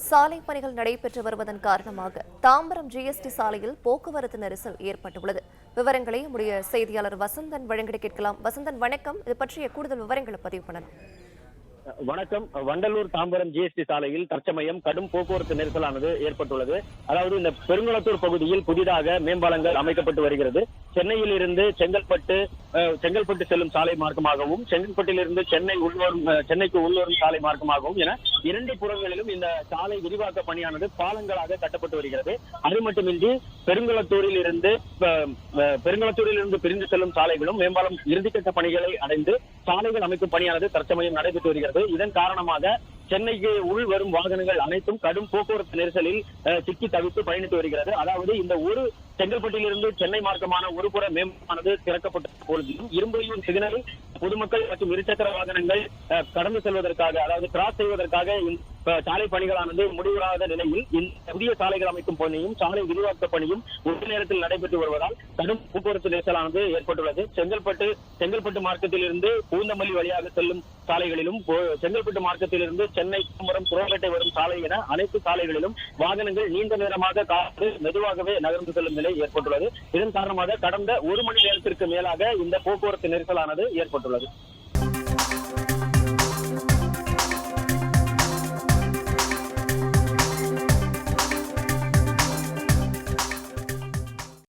சாலை பணிகள் நடைபெற்று வருவதன் காரணமாக தாம்பரம் ஜிஎஸ்டி சாலையில் போக்குவரத்து நெரிசல் ஏற்பட்டுள்ளது. விவரங்களை நம்முடைய செய்தியாளர் வசந்தன் வழங்கிட கேட்கலாம். வசந்தன், வணக்கம். இது பற்றிய கூடுதல் விவரங்களை பதிவு பண்ணலாம். வணக்கம். வண்டலூர் தாம்பரம் ஜிஎஸ்டி சாலையில் தற்சமயம் கடும் போக்குவரத்து நெரிசலானது ஏற்பட்டுள்ளது. அதாவது இந்த பெருங்குளத்தூர் பகுதியில் புதிதாக மேம்பாலங்கள் அமைக்கப்பட்டு வருகிறது. சென்னையில் இருந்து செங்கல்பட்டு செல்லும் சாலை மார்க்கமாகவும், செங்கல்பட்டிலிருந்து சென்னைக்கு உள்வரும் சாலை மார்க்கமாகவும் என இரண்டு புறங்களிலும் இந்த சாலை விரிவாக்க பணியானது பாலங்களாக கட்டப்பட்டு வருகிறது. அது மட்டுமின்றி பெருங்குளத்தூரில் இருந்து பிரிந்து செல்லும் சாலைகளும் மேம்பாலம் இறுதிக்கட்ட பணிகளை அடைந்து சாலைகள் அமைக்கும் பணியானது தற்சமயம் நடைபெற்று வருகிறது. இதன் காரணமாக சென்னைக்கு உள் வரும் வாகனங்கள் அனைத்தும் கடும் போக்குவரத்து நெரிசலில் சிக்கி தவித்து பயணித்து வருகிறது. அதாவது இந்த ஒரு செங்கல்பட்டிலிருந்து சென்னை மார்க்கமான ஒரு புற மேம்பாலமானது திறக்கப்பட்ட பொழுதிலும் இரும்பையூர் சிக்னலில் பொதுமக்கள் மற்றும் இருசக்கர வாகனங்கள் கடந்து செல்வதற்காக, அதாவது கிராஸ் செய்வதற்காக சாலை பணிகளானது முடிவுறாத நிலையில் இந்த புதிய சாலைகள் அமைக்கும் பணியும் சாலை விரிவாக்க பணியும் ஒரே நேரத்தில் நடைபெற்று வருவதால் கடும் போக்குவரத்து நெரிசலானது ஏற்பட்டுள்ளது. செங்கல்பட்டு மார்க்கத்தில் இருந்து பூந்தமல்லி வழியாக செல்லும் சாலைகளிலும், செங்கல்பட்டு மார்க்கத்தில் இருந்து சென்னை தாம்பரம் புறப்பேட்டை வரும் சாலை என அனைத்து சாலைகளிலும் வாகனங்கள் நீண்ட நேரமாக காற்று மெதுவாகவே நகர்ந்து செல்லும் நிலை ஏற்பட்டுள்ளது. இதன் காரணமாக கடந்த ஒரு மணி நேரத்திற்கு மேலாக இந்த போக்குவரத்து நெரிசலானது ஏற்பட்டுள்ளது.